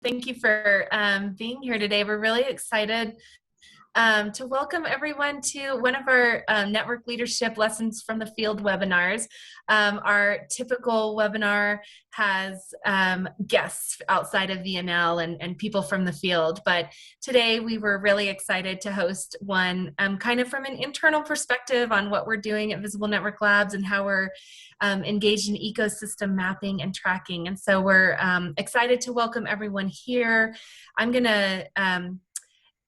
Thank you for being here today. We're really excited to welcome everyone to one of our network leadership lessons from the field webinars. Our typical webinar has guests outside of VNL and people from the field, but today we were really excited to host one kind of from an internal perspective on what we're doing at Visible Network Labs and how we're engaged in ecosystem mapping and tracking. And so we're excited to welcome everyone here. I'm going to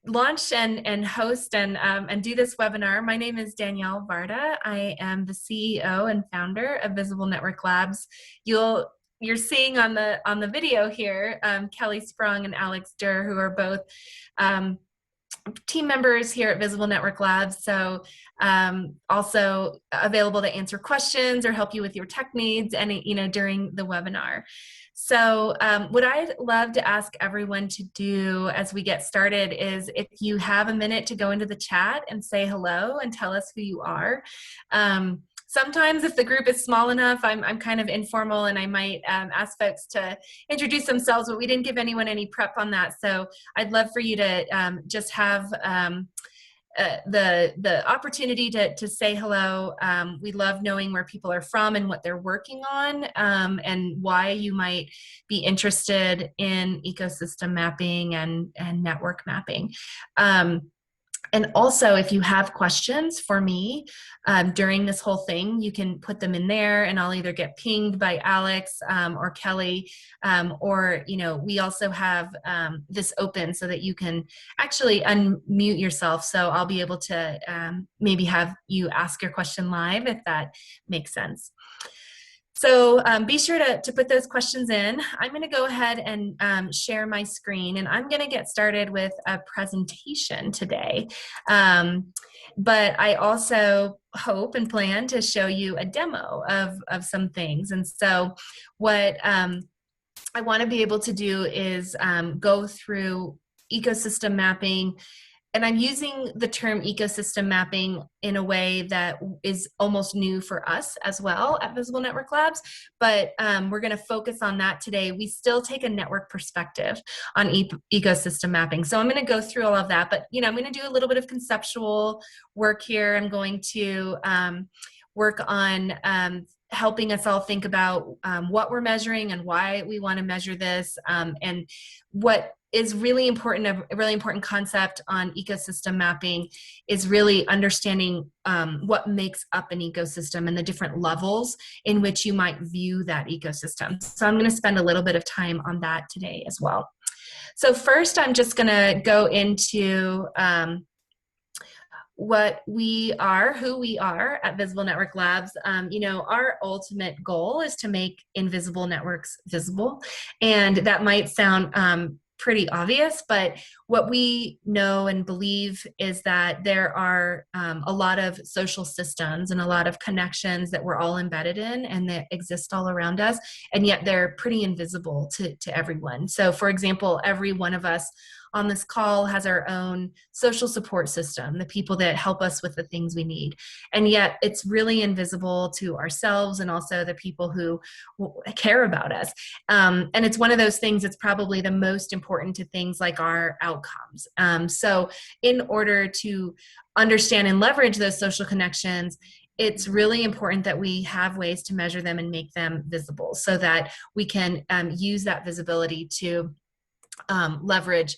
launch and host and do this webinar. My name is Danielle Varda. I am the CEO and founder of Visible Network Labs. You're seeing on the video here Kelly Sprung and Alex Durr, who are both team members here at Visible Network Labs. So also available to answer questions or help you with your tech needs during the webinar. So what I'd love to ask everyone to do as we get started is if you have a minute to go into the chat and say hello and tell us who you are. Sometimes if the group is small enough, I'm kind of informal and I might ask folks to introduce themselves, but we didn't give anyone any prep on that. So I'd love for you to just have the opportunity to say hello. We love knowing where people are from and what they're working on and why you might be interested in ecosystem mapping and network mapping. And also, if you have questions for me during this whole thing, you can put them in there and I'll either get pinged by Alex or Kelly, or, we also have this open so that you can actually unmute yourself. So I'll be able to maybe have you ask your question live if that makes sense. So be sure to put those questions in. I'm going to go ahead and share my screen, and I'm going to get started with a presentation today. But I also hope and plan to show you a demo of some things. And so what I want to be able to do is go through ecosystem mapping. And I'm using the term ecosystem mapping in a way that is almost new for us as well at Visible Network Labs, but we're going to focus on that today. We still take a network perspective on ecosystem mapping. So I'm going to go through all of that, but I'm going to do a little bit of conceptual work here. I'm going to work on helping us all think about what we're measuring and why we want to measure this, and what is really important. A really important concept on ecosystem mapping is really understanding what makes up an ecosystem and the different levels in which you might view that ecosystem. So I'm going to spend a little bit of time on that today as well. So first, I'm just going to go into what we are, who we are at Visible Network Labs. Our ultimate goal is to make invisible networks visible. And that might sound pretty obvious, but what we know and believe is that there are a lot of social systems and a lot of connections that we're all embedded in and that exist all around us, and yet they're pretty invisible to everyone. So for example, every one of us on this call has our own social support system, the people that help us with the things we need. And yet it's really invisible to ourselves and also the people who care about us. And it's one of those things that's probably the most important to things like our outcomes. So in order to understand and leverage those social connections, it's really important that we have ways to measure them and make them visible so that we can use that visibility to leverage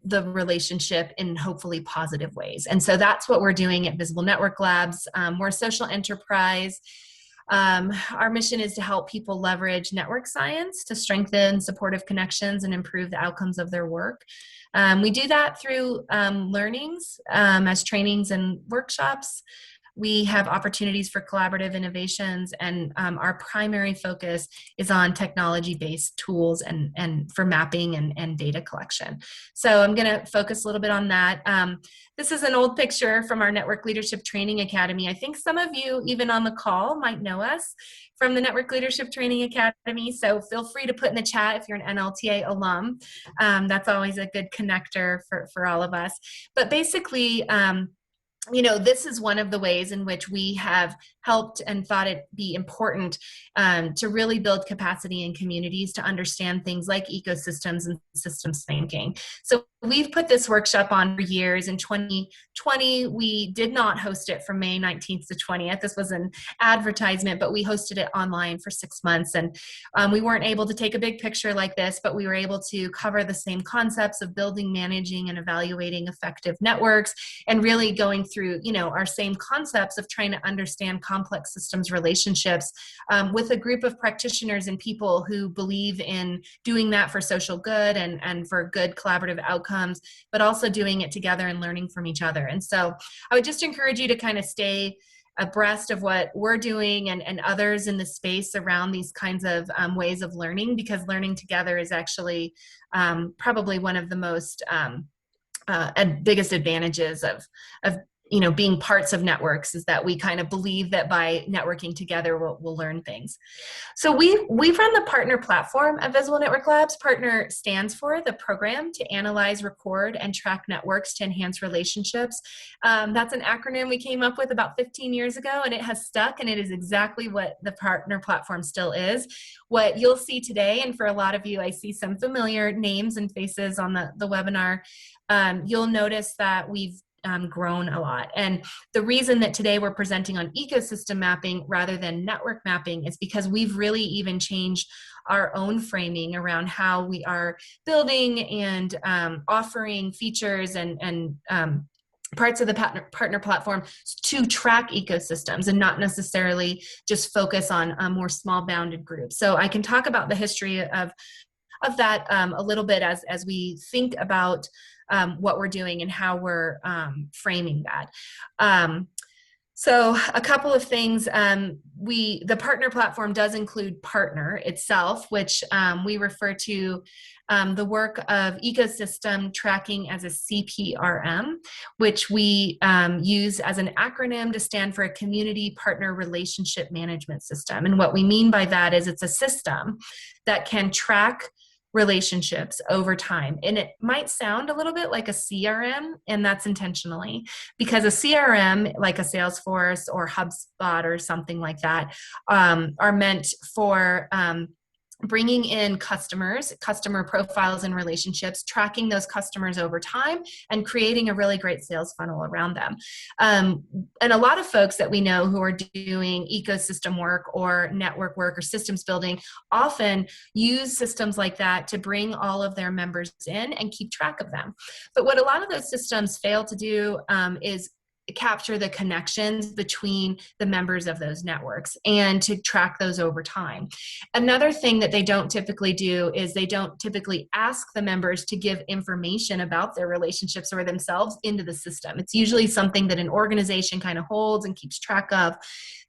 the relationship in hopefully positive ways. And so that's what we're doing at Visible Network Labs. We're a social enterprise. Our mission is to help people leverage network science to strengthen supportive connections and improve the outcomes of their work. We do that through learnings as trainings and workshops. We have opportunities for collaborative innovations, and our primary focus is on technology-based tools and for mapping and data collection. So I'm going to focus a little bit on that. This is an old picture from our Network Leadership Training Academy. I think some of you, even on the call, might know us from the Network Leadership Training Academy. So feel free to put in the chat if you're an NLTA alum. That's always a good connector for all of us. But basically, this is one of the ways in which we have helped and thought it be important to really build capacity in communities to understand things like ecosystems and systems thinking. So we've put this workshop on for years. In 2020, we did not host it from May 19th to 20th. This was an advertisement, but we hosted it online for 6 months. And we weren't able to take a big picture like this, but we were able to cover the same concepts of building, managing, and evaluating effective networks, and really going through, our same concepts of trying to understand complex systems relationships with a group of practitioners and people who believe in doing that for social good and for good collaborative outcomes, but also doing it together and learning from each other. And so I would just encourage you to kind of stay abreast of what we're doing and others in the space around these kinds of ways of learning, because learning together is actually probably one of the most and biggest advantages of being parts of networks, is that we kind of believe that by networking together we'll learn things. So we run the partner platform at Visible Network Labs. Partner stands for the program to analyze, record, and track networks to enhance relationships. That's an acronym we came up with about 15 years ago, and it has stuck, and it is exactly what the partner platform still is. What you'll see today, and for a lot of you, I see some familiar names and faces on the webinar. You'll notice that we've grown a lot. And the reason that today we're presenting on ecosystem mapping rather than network mapping is because we've really even changed our own framing around how we are building and offering features and parts of the partner platform to track ecosystems and not necessarily just focus on more small bounded groups. So I can talk about the history of that a little bit as we think about what we're doing and how we're framing that. So a couple of things, the partner platform does include partner itself, which we refer to the work of ecosystem tracking as a CPRM, which we use as an acronym to stand for a community partner relationship management system. And what we mean by that is it's a system that can track relationships over time. And it might sound a little bit like a CRM, and that's intentionally, because a CRM, like a Salesforce or HubSpot or something like that, are meant for bringing in customer profiles and relationships, tracking those customers over time, and creating a really great sales funnel around them. And a lot of folks that we know who are doing ecosystem work or network work or systems building often use systems like that to bring all of their members in and keep track of them. But what a lot of those systems fail to do is capture the connections between the members of those networks and to track those over time. Another thing that they don't typically do is they don't typically ask the members to give information about their relationships or themselves into the system. It's usually something that an organization kind of holds and keeps track of,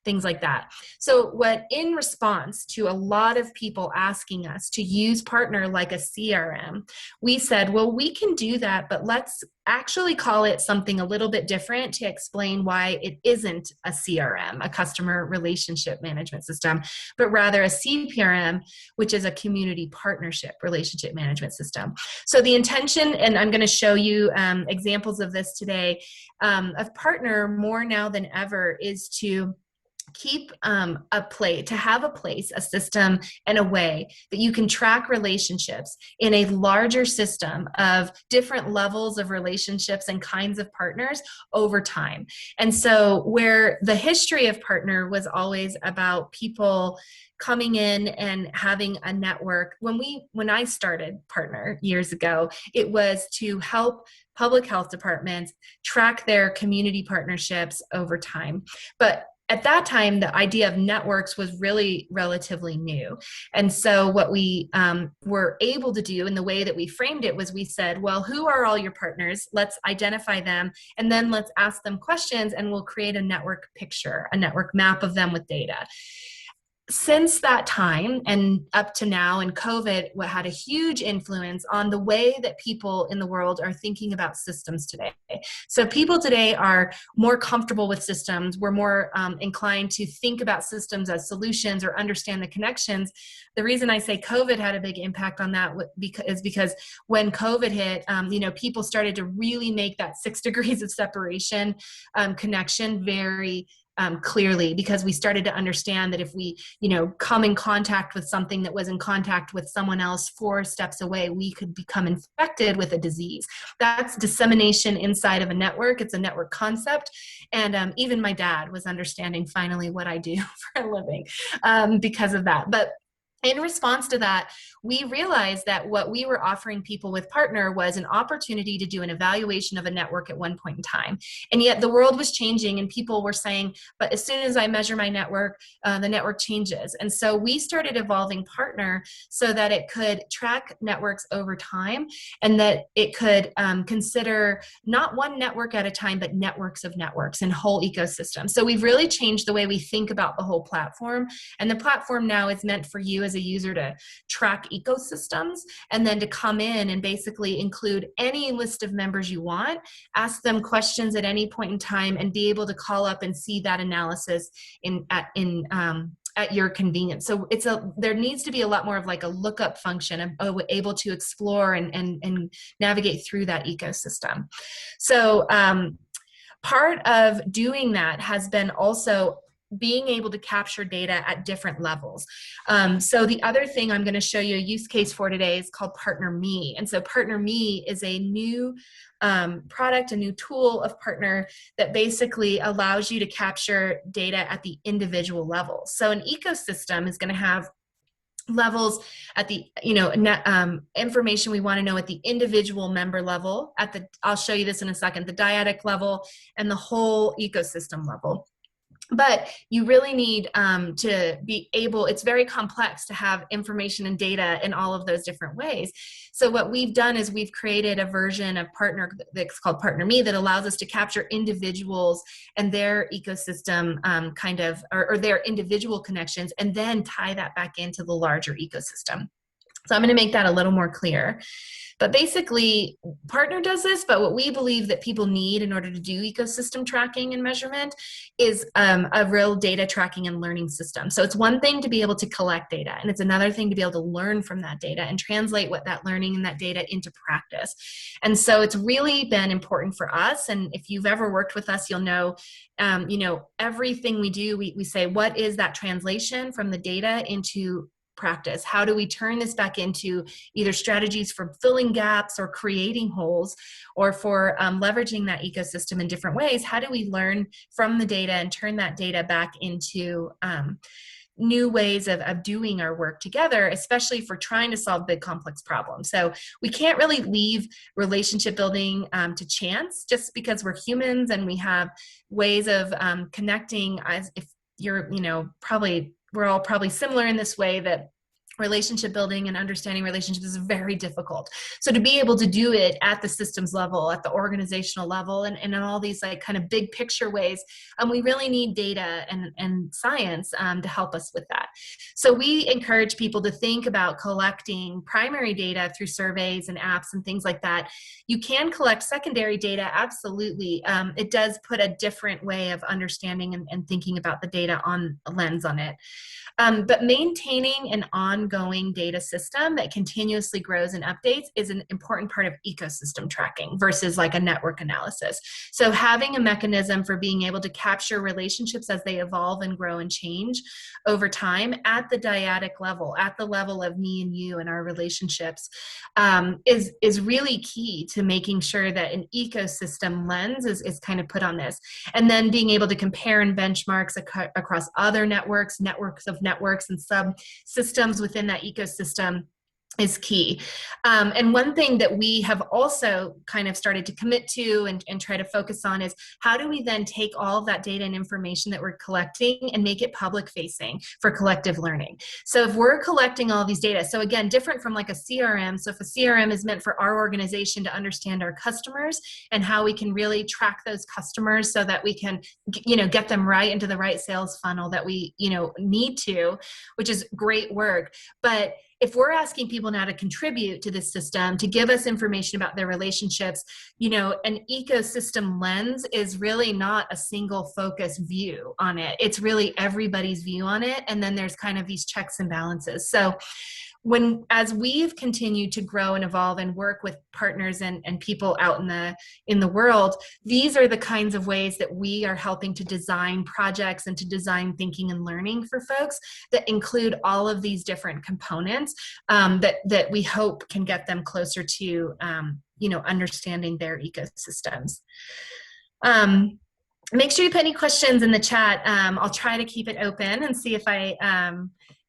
things like that. So what, in response to a lot of people asking us to use partner like a CRM, we said, well, we can do that, but let's actually call it something a little bit different to explain why it isn't a CRM, a customer relationship management system, but rather a CPRM, which is a community partnership relationship management system. So the intention, and I'm going to show you examples of this today, of partner more now than ever, is to keep have a place, a system, and a way that you can track relationships in a larger system of different levels of relationships and kinds of partners over time. And so where the history of partner was always about people coming in and having a network, when I started partner years ago, it was to help public health departments track their community partnerships over time. But at that time, the idea of networks was really relatively new. And so what we were able to do, in the way that we framed it, was we said, well, who are all your partners? Let's identify them, and then let's ask them questions, and we'll create a network picture, a network map of them with data. Since that time and up to now, and COVID had a huge influence on the way that people in the world are thinking about systems today. So people today are more comfortable with systems. We're more inclined to think about systems as solutions or understand the connections. The reason I say COVID had a big impact on that is because when COVID hit, people started to really make that 6 degrees of separation connection very clearly, because we started to understand that if we, come in contact with something that was in contact with someone else 4 steps away, we could become infected with a disease. That's dissemination inside of a network. It's a network concept. And even my dad was understanding finally what I do for a living because of that. But in response to that, we realized that what we were offering people with Partner was an opportunity to do an evaluation of a network at one point in time. And yet the world was changing and people were saying, but as soon as I measure my network, the network changes. And so we started evolving Partner so that it could track networks over time and that it could consider not one network at a time, but networks of networks and whole ecosystems. So we've really changed the way we think about the whole platform. And the platform now is meant for you as a user to track ecosystems and then to come in and basically include any list of members you want, ask them questions at any point in time, and be able to call up and see that analysis at your convenience. So there needs to be a lot more of like a lookup function of able to explore and navigate through that ecosystem. So part of doing that has been also being able to capture data at different levels. So the other thing I'm going to show you a use case for today is called Partner Me. And so Partner Me is a new product, a new tool of Partner that basically allows you to capture data at the individual level. So an ecosystem is going to have levels at the information we want to know at the individual member level, I'll show you this in a second, the dyadic level and the whole ecosystem level. But you really need to be able, it's very complex to have information and data in all of those different ways. So what we've done is we've created a version of Partner that's called Partner Me that allows us to capture individuals and their ecosystem or their individual connections and then tie that back into the larger ecosystem. So I'm going to make that a little more clear. But basically, Partner does this, but what we believe that people need in order to do ecosystem tracking and measurement is a real data tracking and learning system. So it's one thing to be able to collect data, and it's another thing to be able to learn from that data and translate what that learning and that data into practice. And so it's really been important for us, and if you've ever worked with us, you'll know, everything we do, we say, what is that translation from the data into practice? How do we turn this back into either strategies for filling gaps or creating holes or for leveraging that ecosystem in different ways? How do we learn from the data and turn that data back into new ways of doing our work together, especially for trying to solve big complex problems? So we can't really leave relationship building to chance, just because we're humans and we have ways of connecting. As if you're, we're all probably similar in this way, that relationship building and understanding relationships is very difficult. So to be able to do it at the systems level, at the organizational level, and in all these like kind of big picture ways, we really need data and science to help us with that. So we encourage people to think about collecting primary data through surveys and apps and things like that. You can collect secondary data, absolutely. It does put a different way of understanding and thinking about the data on a lens on it. But maintaining an ongoing data system that continuously grows and updates is an important part of ecosystem tracking versus like a network analysis. So having a mechanism for being able to capture relationships as they evolve and grow and change over time at the dyadic level, at the level of me and you and our relationships, is really key to making sure that an ecosystem lens is kind of put on this. And then being able to compare and benchmarks across other networks of networks and subsystems within that ecosystem is key. And one thing that we have also kind of started to commit to and try to focus on is how do we then take all of that data and information that we're collecting and make it public facing for collective learning. So if we're collecting all these data, so again, different from like a CRM. So if a CRM is meant for our organization to understand our customers and how we can really track those customers so that we can, get them right into the right sales funnel that we, need to, which is great work. But if we're asking people now to contribute to this system, to give us information about their relationships, an ecosystem lens is really not a single focus view on it. It's really everybody's view on it. And then there's kind of these checks and balances. So as we've continued to grow and evolve and work with partners and people out in the world, these are the kinds of ways that we are helping to design projects and to design thinking and learning for folks that include all of these different components, that we hope can get them closer to understanding their ecosystems. Make sure you put any questions in the chat. I'll try to keep it open and see if I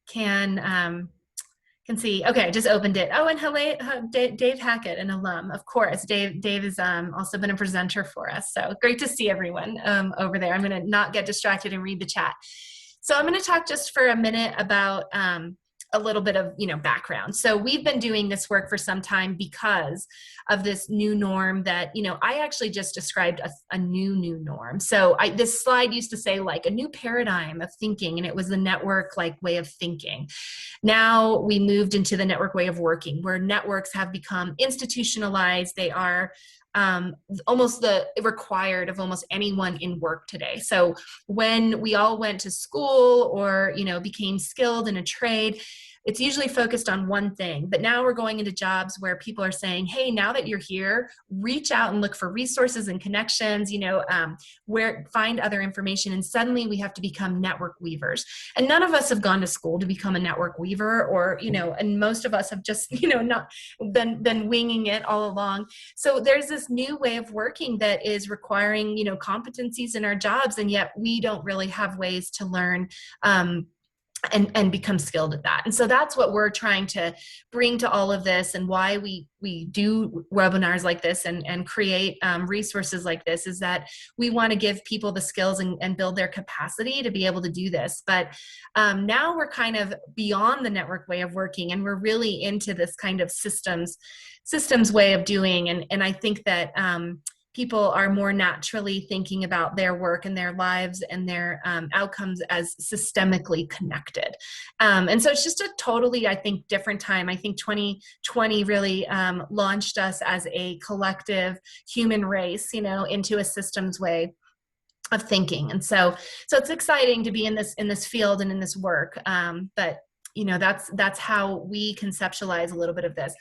can see. Okay, I just opened it. Oh, and hello, Dave Hackett, an alum, of course. Dave has also been a presenter for us. So great to see everyone over there. I'm going to not get distracted and read the chat. So I'm going to talk just for a minute about a little bit of background. So we've been doing this work for some time because of this new norm that I actually just described a new norm. So this slide used to say like a new paradigm of thinking, and it was the network like way of thinking. Now we moved into the network way of working, where networks have become institutionalized. They are almost the required of almost anyone in work today. So when we all went to school or became skilled in a trade, it's usually focused on one thing. But now we're going into jobs where people are saying, hey, now that you're here, reach out and look for resources and connections, where find other information. And suddenly we have to become network weavers. And none of us have gone to school to become a network weaver, or, and most of us have just, not been winging it all along. So there's this new way of working that is requiring, competencies in our jobs. And yet we don't really have ways to learn, and become skilled at that. And so that's what we're trying to bring to all of this, and why we do webinars like this and create resources like this, is that we want to give people the skills and build their capacity to be able to do this. But now we're kind of beyond the network way of working, and we're really into this kind of systems way of doing. And I think that people are more naturally thinking about their work and their lives and their outcomes as systemically connected. And so it's just a totally, I think, different time. I think 2020 really launched us as a collective human race, into a systems way of thinking. And so it's exciting to be in this field and in this work. But that's how we conceptualize a little bit of this.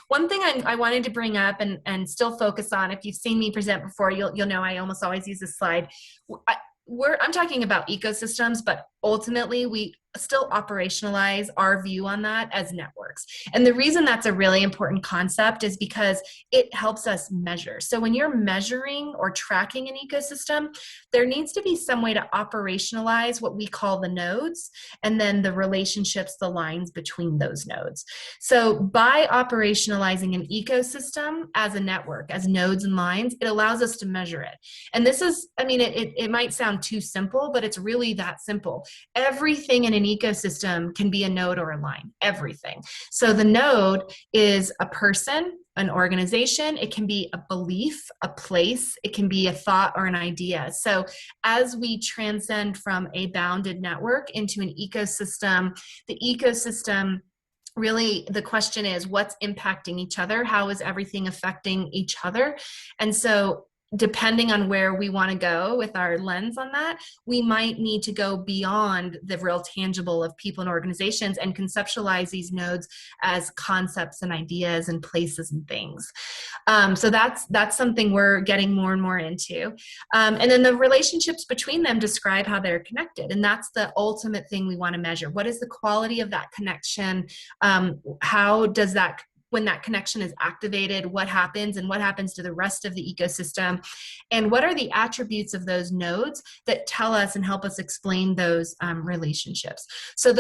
One thing I wanted to bring up and still focus on, if you've seen me present before, you'll know I almost always use this slide. I'm talking about ecosystems, but ultimately we still operationalize our view on that as networks. And the reason that's a really important concept is because it helps us measure. So when you're measuring or tracking an ecosystem, there needs to be some way to operationalize what we call the nodes, and then the relationships, the lines between those nodes. So by operationalizing an ecosystem as a network, as nodes and lines, it allows us to measure it. And this is, it might sound too simple, but it's really that simple. Everything in an ecosystem can be a node or a line, everything. So the node is a person, an organization, it can be a belief, a place, it can be a thought or an idea. So as we transcend from a bounded network into an ecosystem, the ecosystem, really the question is, what's impacting each other? How is everything affecting each other? And so depending on where we want to go with our lens on that, we might need to go beyond the real tangible of people and organizations and conceptualize these nodes as concepts and ideas and places and things. So that's something we're getting more and more into. And then the relationships between them describe how they're connected. And that's the ultimate thing we want to measure. What is the quality of that connection? How does that, when that connection is activated, what happens, and what happens to the rest of the ecosystem, and what are the attributes of those nodes that tell us and help us explain those relationships. So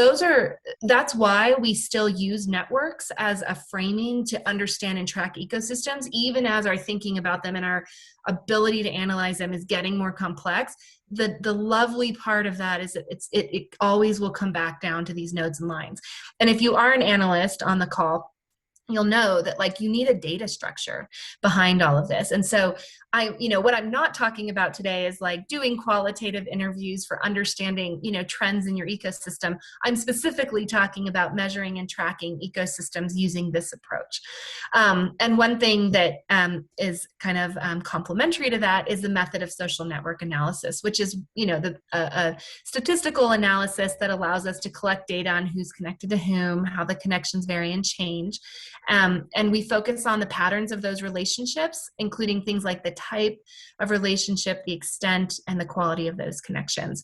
that's why we still use networks as a framing to understand and track ecosystems, even as our thinking about them and our ability to analyze them is getting more complex. The lovely part of that is that it always will come back down to these nodes and lines. And if you are an analyst on the call, you'll know that like you need a data structure behind all of this. And so what I'm not talking about today is like doing qualitative interviews for understanding, trends in your ecosystem. I'm specifically talking about measuring and tracking ecosystems using this approach. And one thing that is kind of complementary to that is the method of social network analysis, which is, a statistical analysis that allows us to collect data on who's connected to whom, how the connections vary and change. And we focus on the patterns of those relationships, including things like the type of relationship, the extent, and the quality of those connections.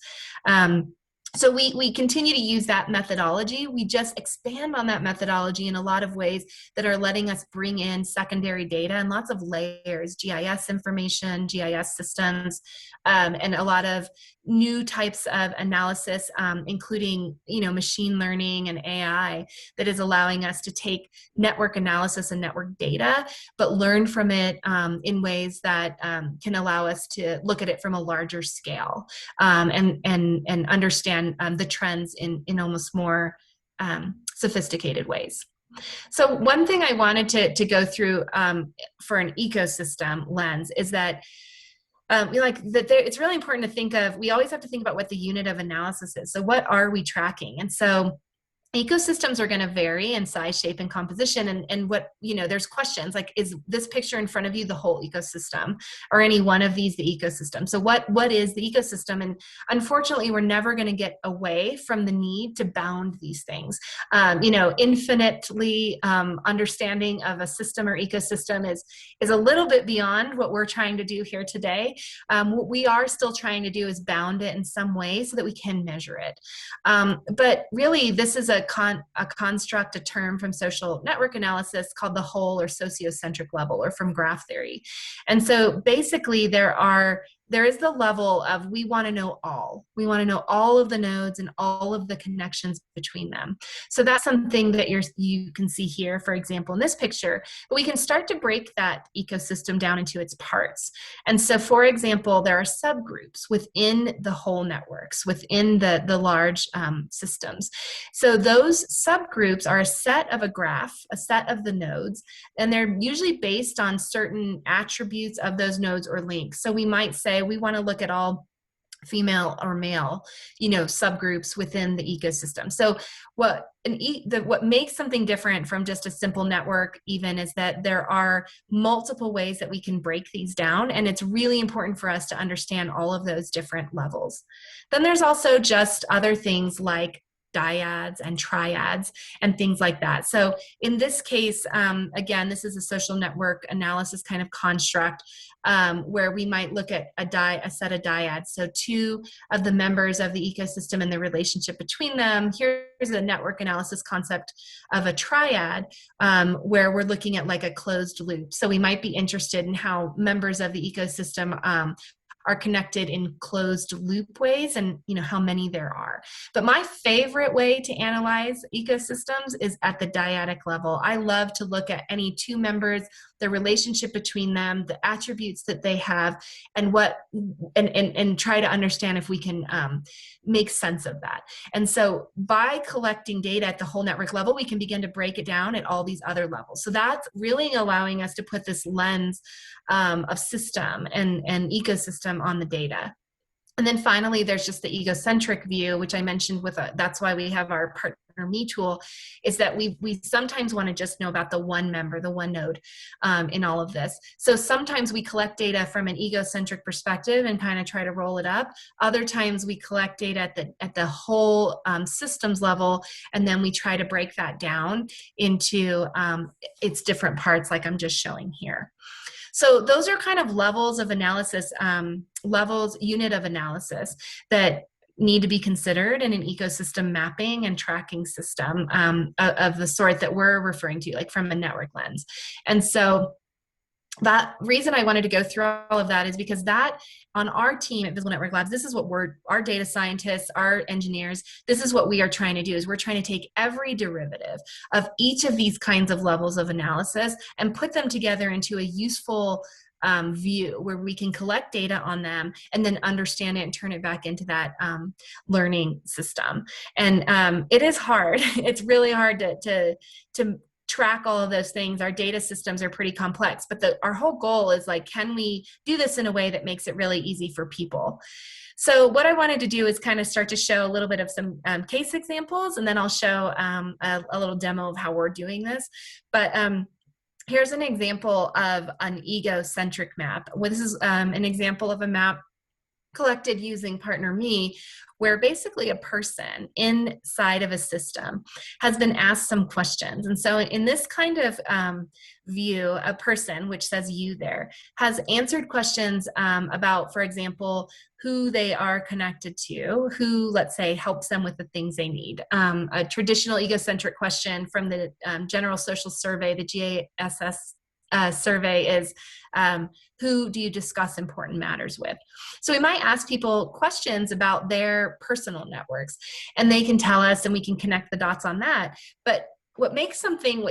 So we continue to use that methodology. We just expand on that methodology in a lot of ways that are letting us bring in secondary data and lots of layers, GIS information, GIS systems, and a lot of new types of analysis, including, machine learning and AI, that is allowing us to take network analysis and network data, but learn from it in ways that can allow us to look at it from a larger scale, and understand the trends in almost more sophisticated ways. So one thing I wanted to go through for an ecosystem lens is that it's really important to think of, we always have to think about what the unit of analysis is. So what are we tracking? And so ecosystems are going to vary in size, shape, and composition. And what, there's questions like, is this picture in front of you the whole ecosystem, or any one of these the ecosystem? So what is the ecosystem? And unfortunately, we're never going to get away from the need to bound these things. Infinitely understanding of a system or ecosystem is a little bit beyond what we're trying to do here today. What we are still trying to do is bound it in some way so that we can measure it. But really, this is a construct, a term from social network analysis called the whole or sociocentric level, or from graph theory. And so basically there is the level of, we want to know all. We want to know all of the nodes and all of the connections between them. So that's something that you can see here, for example, in this picture. But we can start to break that ecosystem down into its parts. And so, for example, there are subgroups within the whole networks, within the large systems. So those subgroups are a set of a graph, a set of the nodes, and they're usually based on certain attributes of those nodes or links. So we might say we want to look at all female or male, subgroups within the ecosystem. So what makes something different from just a simple network even is that there are multiple ways that we can break these down, and it's really important for us to understand all of those different levels. Then there's also just other things like dyads and triads and things like that. So in this case, again, this is a social network analysis kind of construct, where we might look at a set of dyads. So two of the members of the ecosystem and the relationship between them. Here's a network analysis concept of a triad, where we're looking at like a closed loop. So we might be interested in how members of the ecosystem are connected in closed loop ways, and how many there are. But my favorite way to analyze ecosystems is at the dyadic level. I love to look at any two members, the relationship between them, the attributes that they have, and try to understand if we can make sense of that. And so by collecting data at the whole network level, we can begin to break it down at all these other levels. So that's really allowing us to put this lens of system and ecosystem on the data. And then finally, there's just the egocentric view, which I mentioned that's why we have our partner me tool, is that we sometimes want to just know about the one member, the one node in all of this. So sometimes we collect data from an egocentric perspective and kind of try to roll it up. Other times we collect data at the whole systems level, and then we try to break that down into its different parts, like I'm just showing here. So those are kind of levels of analysis, unit of analysis that need to be considered in an ecosystem mapping and tracking system of the sort that we're referring to, like from a network lens. And so that reason I wanted to go through all of that is because that on our team at Visible Network Labs, this is what our data scientists, our engineers, this is what we are trying to do, is we're trying to take every derivative of each of these kinds of levels of analysis and put them together into a useful view where we can collect data on them and then understand it and turn it back into that learning system. And it is hard. It's really hard to track all of those things. Our data systems are pretty complex, but our whole goal is like, can we do this in a way that makes it really easy for people? So what I wanted to do is kind of start to show a little bit of some case examples, and then I'll show a little demo of how we're doing this. But here's an example of an egocentric map. Well, this is an example of a map collected using Partner Me, where basically a person inside of a system has been asked some questions. And so in this kind of view, a person, which says you there, has answered questions about, for example, who they are connected to, who, let's say, helps them with the things they need. A traditional egocentric question from the General Social Survey, the GASS survey, is who do you discuss important matters with? So we might ask people questions about their personal networks, and they can tell us, and we can connect the dots on that. But what makes something,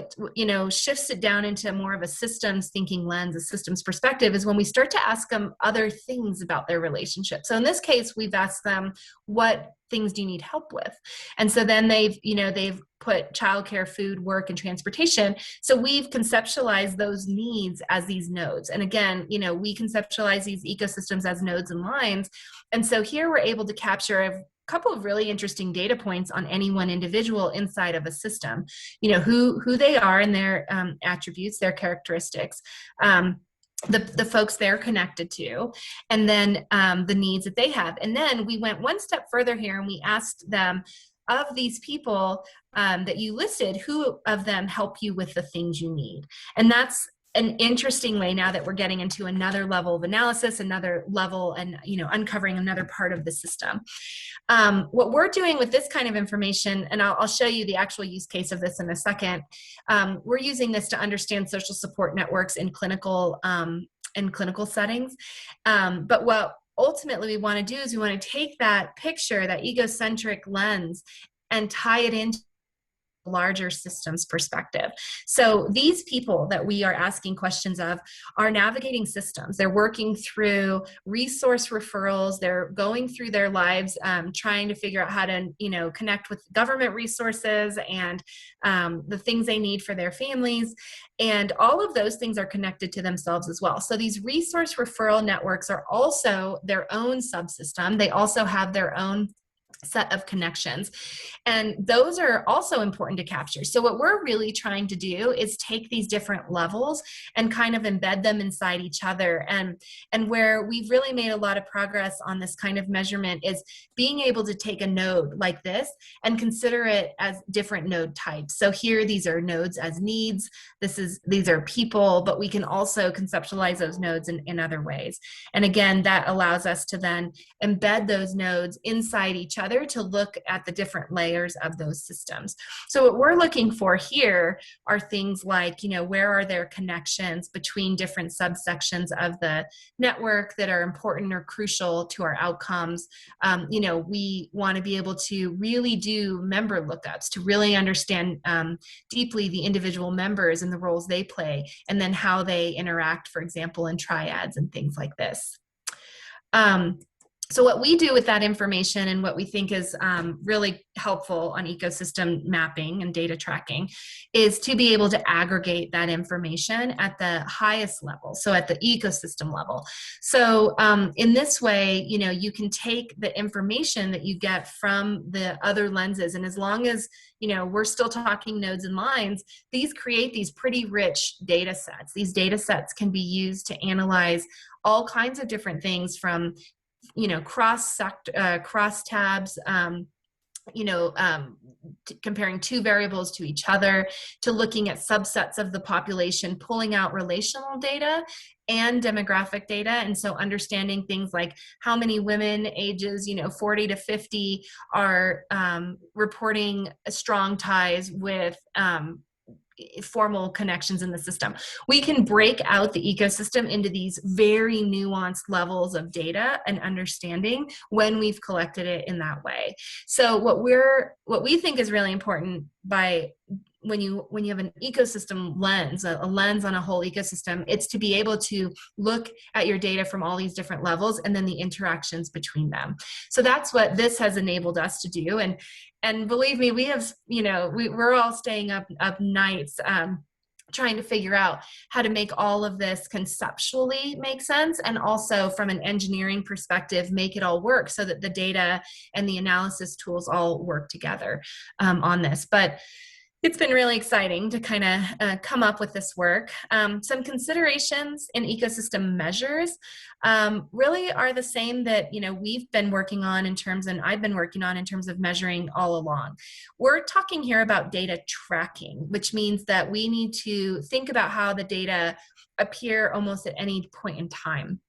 shifts it down into more of a systems thinking lens, a systems perspective, is when we start to ask them other things about their relationship. So in this case, we've asked them, what things do you need help with? And so then they've put childcare, food, work, and transportation. So we've conceptualized those needs as these nodes. And again, we conceptualize these ecosystems as nodes and lines. And so here we're able to capture a couple of really interesting data points on any one individual inside of a system, who they are and their attributes, their characteristics, the folks they're connected to, and then the needs that they have. And then we went one step further here, and we asked them, of these people that you listed, who of them help you with the things you need? And that's an interesting way, now that we're getting into another level of analysis, another level, and uncovering another part of the system. What we're doing with this kind of information, and I'll show you the actual use case of this in a second, we're using this to understand social support networks in clinical settings. But what ultimately we want to do is we want to take that picture, that egocentric lens, and tie it into larger systems perspective. So these people that we are asking questions of are navigating systems. They're working through resource referrals. They're going through their lives, trying to figure out how to, connect with government resources and the things they need for their families. And all of those things are connected to themselves as well. So these resource referral networks are also their own subsystem. They also have their own set of connections, and those are also important to capture. So what we're really trying to do is take these different levels and kind of embed them inside each other. And where we've really made a lot of progress on this kind of measurement is being able to take a node like this and consider it as different node types. So here, these are nodes as needs. These are people, but we can also conceptualize those nodes in other ways. And again, that allows us to then embed those nodes inside each other to look at the different layers of those systems. So what we're looking for here are things like, where are there connections between different subsections of the network that are important or crucial to our outcomes. We want to be able to really do member lookups to really understand deeply the individual members and the roles they play, and then how they interact, for example, in triads and things like this. So what we do with that information, and what we think is really helpful on ecosystem mapping and data tracking, is to be able to aggregate that information at the highest level, so at the ecosystem level. So in this way, you can take the information that you get from the other lenses, and as long as we're still talking nodes and lines, these create these pretty rich data sets. These data sets can be used to analyze all kinds of different things, from cross tabs, comparing two variables to each other, to looking at subsets of the population, pulling out relational data and demographic data. And so understanding things like how many women ages 40 to 50 are reporting strong ties with formal connections in the system. We can break out the ecosystem into these very nuanced levels of data and understanding when we've collected it in that way. So what we think is really important by when you have an ecosystem lens, a lens on a whole ecosystem, it's to be able to look at your data from all these different levels and then the interactions between them. So that's what this has enabled us to do. And believe me, we have, we're all staying up nights trying to figure out how to make all of this conceptually make sense, and also from an engineering perspective, make it all work so that the data and the analysis tools all work together on this. But it's been really exciting to kind of come up with this work. Some considerations in ecosystem measures really are the same that we've been working on in terms, and I've been working on in terms of measuring all along. We're talking here about data tracking, which means that we need to think about how the data appear almost at any point in time.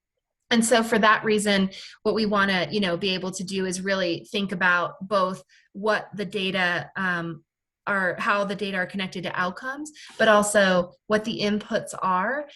And so for that reason, what we want to be able to do is really think about both what the data how the data are connected to outcomes, but also what the inputs are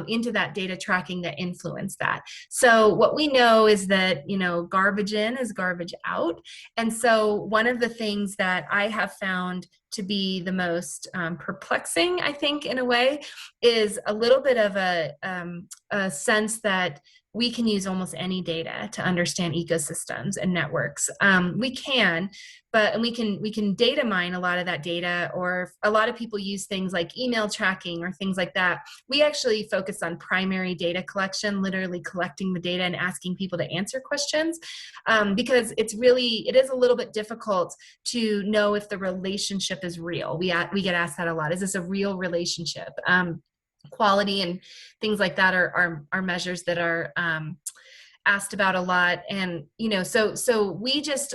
into that data tracking that influence that. So what we know is that, garbage in is garbage out. And so one of the things that I have found to be the most perplexing, I think, in a way, is a little bit of a sense that we can use almost any data to understand ecosystems and networks. We can, but we can data mine a lot of that data, or a lot of people use things like email tracking or things like that. We actually focus on primary data collection, literally collecting the data and asking people to answer questions, because it is a little bit difficult to know if the relationship is real. We get asked that a lot. Is this a real relationship? Quality and things like that are measures that are asked about a lot. And so we just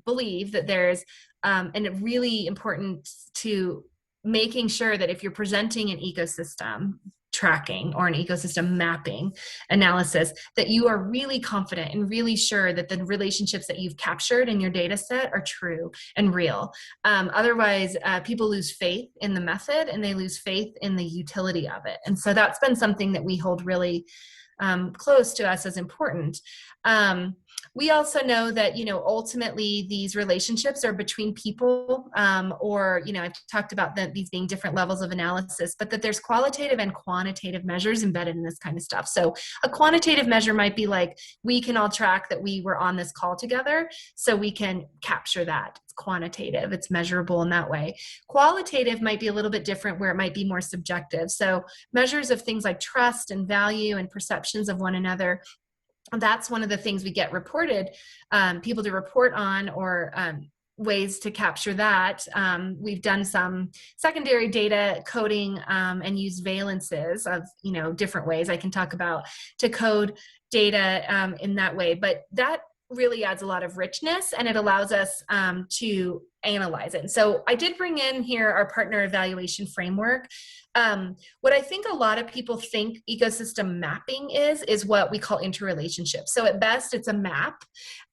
believe that there's and it really important to making sure that if you're presenting an ecosystem tracking or an ecosystem mapping analysis, that you are really confident and really sure that the relationships that you've captured in your data set are true and real. Otherwise, people lose faith in the method and they lose faith in the utility of it. And so that's been something that we hold really close to us as important. We also know that, ultimately these relationships are between people, or, I've talked about these being different levels of analysis, but that there's qualitative and quantitative measures embedded in this kind of stuff. So a quantitative measure might be like, we can all track that we were on this call together, so we can capture that. It's quantitative, it's measurable in that way. Qualitative might be a little bit different, where it might be more subjective. So measures of things like trust and value and perceptions of one another. That's one of the things we get reported, people to report on, or ways to capture that. We've done some secondary data coding and use valences of different ways I can talk about to code data in that way. But that really adds a lot of richness, and it allows us to analyze it. And so I did bring in here our partner evaluation framework. What I think a lot of people think ecosystem mapping is what we call interrelationship. So at best, it's a map,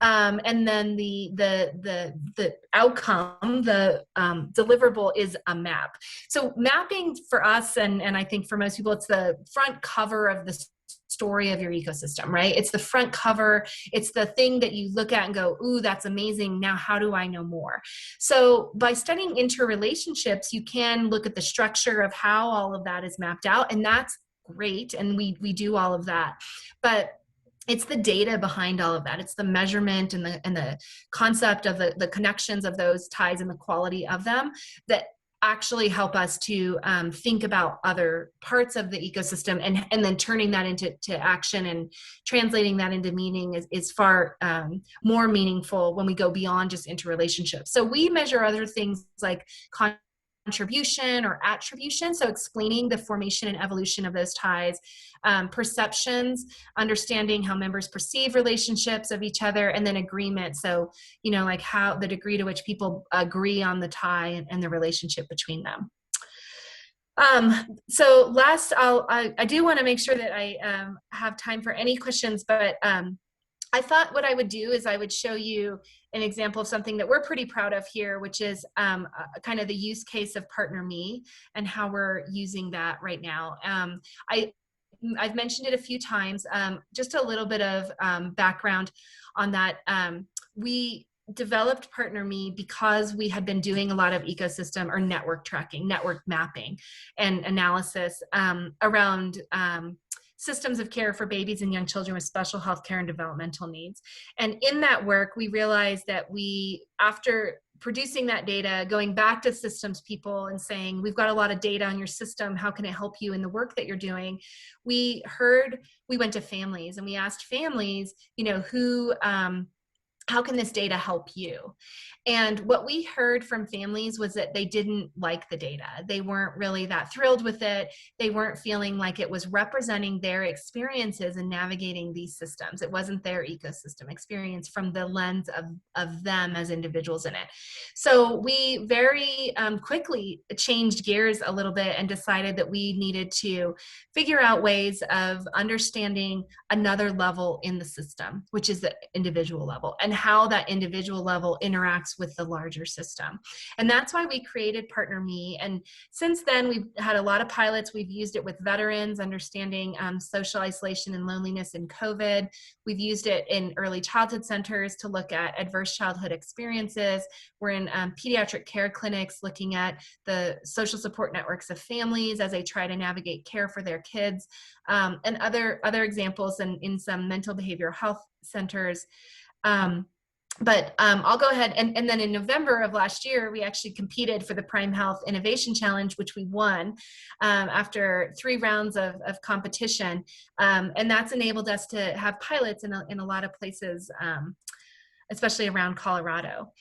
and then the outcome, the deliverable is a map. So mapping for us, and I think for most people, it's the front cover of the story of your ecosystem, right? It's the front cover. It's the thing that you look at and go, ooh, that's amazing. Now, how do I know more? So by studying interrelationships, you can look at the structure of how all of that is mapped out. And that's great. And we do all of that. But it's the data behind all of that. It's the measurement and the concept of the connections of those ties and the quality of them that actually help us to think about other parts of the ecosystem, and then turning that into action and translating that into meaning is far more meaningful when we go beyond just interrelationships. So we measure other things like contribution or attribution, so explaining the formation and evolution of those ties, perceptions, understanding how members perceive relationships of each other, and then agreement, so like how the degree to which people agree on the tie and the relationship between them. So last, I do want to make sure that I have time for any questions, but I thought what I would do is I would show you an example of something that we're pretty proud of here, which is kind of the use case of Partner Me and how we're using that right now. I've mentioned it a few times, just a little bit of background on that. We developed Partner Me because we had been doing a lot of ecosystem or network tracking, network mapping, and analysis around systems of care for babies and young children with special health care and developmental needs. And in that work, we realized that after producing that data, going back to systems people and saying, we've got a lot of data on your system, how can it help you in the work that you're doing? We went to families and we asked families, how can this data help you? And what we heard from families was that they didn't like the data. They weren't really that thrilled with it. They weren't feeling like it was representing their experiences in navigating these systems. It wasn't their ecosystem experience from the lens of them as individuals in it. So we very quickly changed gears a little bit and decided that we needed to figure out ways of understanding another level in the system, which is the individual level, and how that individual level interacts with the larger system. And that's why we created Partner Me. And since then, we've had a lot of pilots. We've used it with veterans, understanding social isolation and loneliness in COVID. We've used it in early childhood centers to look at adverse childhood experiences. We're in pediatric care clinics looking at the social support networks of families as they try to navigate care for their kids, and other examples in some mental behavioral health centers. But I'll go ahead and then in November of last year, we actually competed for the Prime Health Innovation Challenge, which we won after 3 rounds of competition. And that's enabled us to have pilots in a lot of places, especially around Colorado.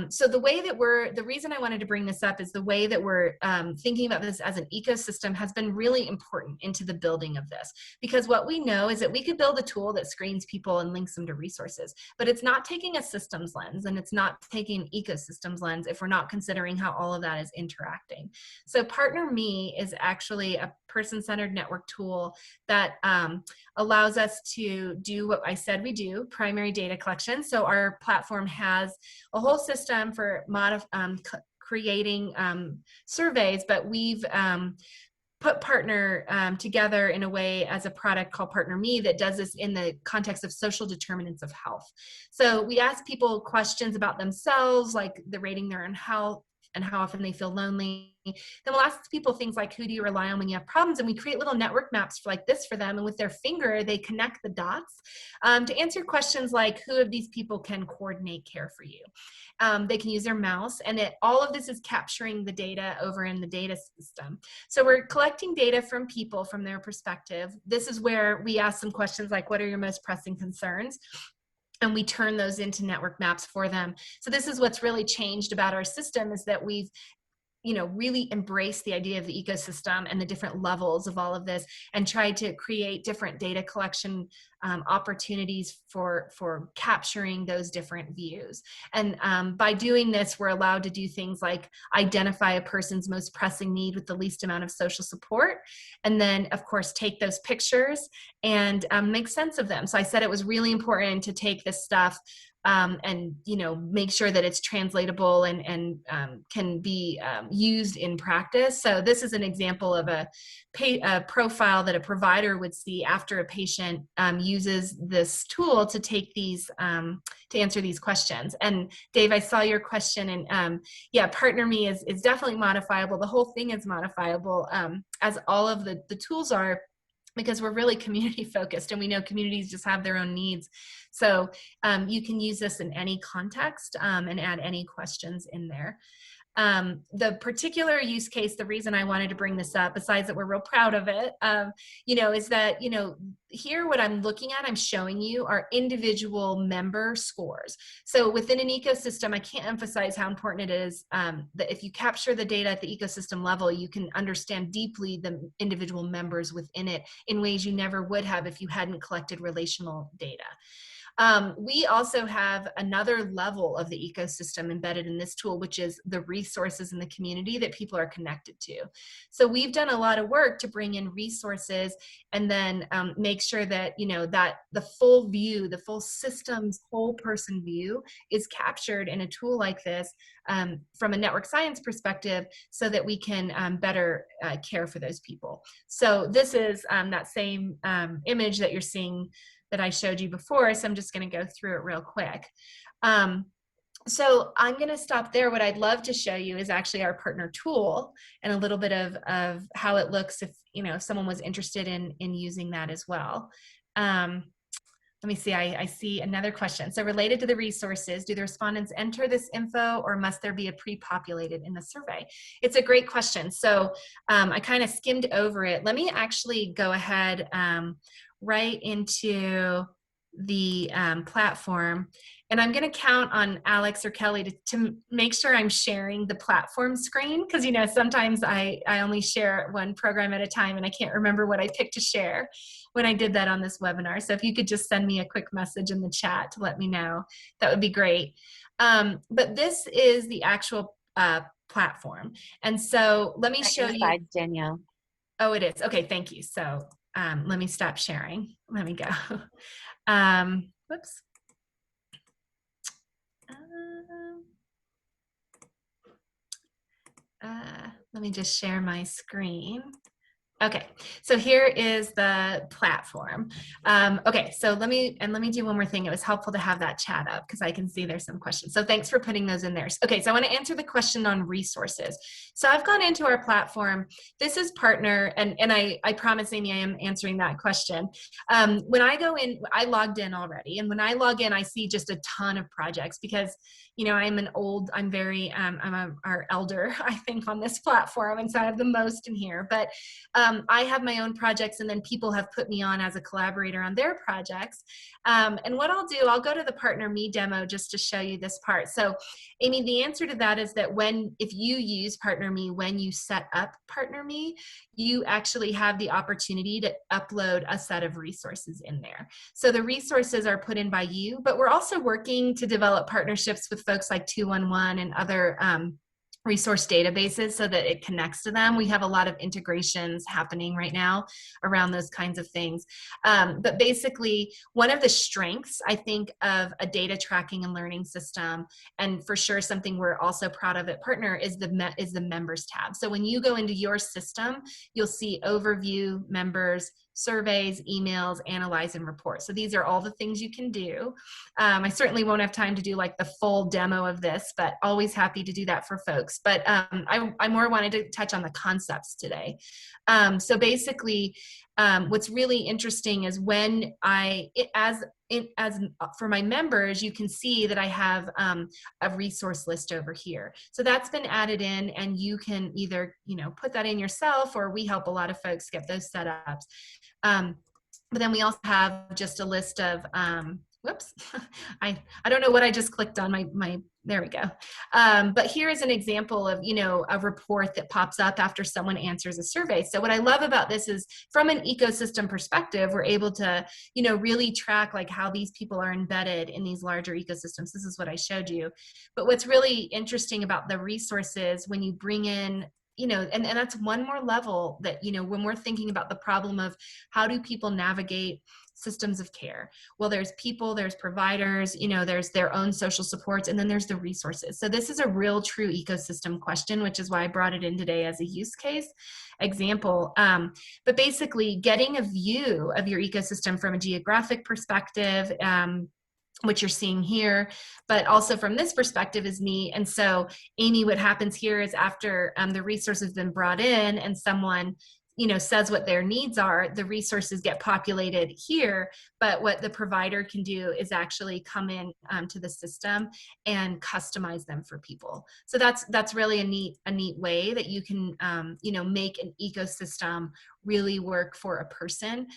So the reason I wanted to bring this up is the way that we're thinking about this as an ecosystem has been really important into the building of this. Because what we know is that we could build a tool that screens people and links them to resources, but it's not taking a systems lens and it's not taking an ecosystems lens if we're not considering how all of that is interacting. So Partner Me is actually a person-centered network tool that allows us to do what I said we do, primary data collection. So our platform has a whole system for creating surveys, but we've put Partner together in a way as a product called Partner Me that does this in the context of social determinants of health. So we ask people questions about themselves, like the rating their own health and how often they feel lonely. Then we'll ask people things like, who do you rely on when you have problems? And we create little network maps like this for them. And with their finger, they connect the dots to answer questions like, who of these people can coordinate care for you? They can use their mouse, and all of this is capturing the data over in the data system. So we're collecting data from people from their perspective. This is where we ask them questions like, what are your most pressing concerns? And we turn those into network maps for them. So this is what's really changed about our system, is that we've really embrace the idea of the ecosystem and the different levels of all of this, and try to create different data collection opportunities for capturing those different views. And by doing this, we're allowed to do things like identify a person's most pressing need with the least amount of social support, and then of course take those pictures and make sense of them. So I said it was really important to take this stuff and make sure that it's translatable and can be used in practice. So this is an example of a profile that a provider would see after a patient uses this tool to take these to answer these questions. And Dave, I saw your question, and yeah, Partner Me is definitely modifiable. The whole thing is modifiable, as all of the tools are, because we're really community focused, and we know communities just have their own needs. So you can use this in any context and add any questions in there. The particular use case, the reason I wanted to bring this up, besides that we're real proud of it, is that, here what I'm looking at, I'm showing you are individual member scores. So within an ecosystem, I can't emphasize how important it is that if you capture the data at the ecosystem level, you can understand deeply the individual members within it in ways you never would have if you hadn't collected relational data. We also have another level of the ecosystem embedded in this tool, which is the resources in the community that people are connected to. So we've done a lot of work to bring in resources and then make sure that, that the full view, the full system's whole person view is captured in a tool like this from a network science perspective, so that we can better care for those people. So this is that same image that you're seeing that I showed you before, so I'm just going to go through it real quick. So I'm going to stop there. What I'd love to show you is actually our partner tool and a little bit of how it looks if, if someone was interested in using that as well. Let me see, I see another question. So related to the resources, do the respondents enter this info or must there be a pre-populated in the survey? It's a great question. So I kind of skimmed over it. Let me actually go ahead right into the platform. And I'm going to count on Alex or Kelly to make sure I'm sharing the platform screen because, sometimes I only share one program at a time and I can't remember what I picked to share when I did that on this webinar. So if you could just send me a quick message in the chat to let me know, that would be great. But this is the actual platform. And so let me show you. Danielle. Oh, it is. Okay, thank you. So let me stop sharing. Let me go. Whoops. Let me just share my screen. Okay, so here is the platform. Okay, so let me do one more thing. It was helpful to have that chat up because I can see there's some questions. So thanks for putting those in there. Okay, so I want to answer the question on resources. So I've gone into our platform. This is partner, and I promise, Amy, I am answering that question. When I go in, I logged in already, and when I log in, I see just a ton of projects because I'm very, our elder, I think, on this platform, and so I have the most in here. But I have my own projects, and then people have put me on as a collaborator on their projects. And what I'll do, I'll go to the Partner Me demo just to show you this part. So, Amy, the answer to that is that if you use Partner Me, when you set up Partner Me, you actually have the opportunity to upload a set of resources in there. So the resources are put in by you, but we're also working to develop partnerships with folks like 211 and other resource databases so that it connects to them. We have a lot of integrations happening right now around those kinds of things. But basically, one of the strengths, I think, of a data tracking and learning system, and for sure something we're also proud of at Partner, is the members tab. So when you go into your system, you'll see overview, members, surveys, emails, analyze, and report. So these are all the things you can do. I certainly won't have time to do like the full demo of this, but always happy to do that for folks. But I more wanted to touch on the concepts today. So basically, what's really interesting is when for my members, you can see that I have a resource list over here. So that's been added in, and you can either put that in yourself, or we help a lot of folks get those set up. But then we also have just a list of whoops, I don't know what I just clicked on. There we go. But here is an example of, a report that pops up after someone answers a survey. So what I love about this is from an ecosystem perspective, we're able to, really track like how these people are embedded in these larger ecosystems. This is what I showed you. But what's really interesting about the resources when you bring in and that's one more level that, when we're thinking about the problem of how do people navigate systems of care? Well, there's people, there's providers, there's their own social supports, and then there's the resources. So this is a real true ecosystem question, which is why I brought it in today as a use case example. But basically getting a view of your ecosystem from a geographic perspective, what you're seeing here, but also from this perspective is neat. And so, Amy, what happens here is after the resource has been brought in and someone says what their needs are, the resources get populated here, but what the provider can do is actually come in to the system and customize them for people. So that's really a neat way that you can make an ecosystem really work for a person.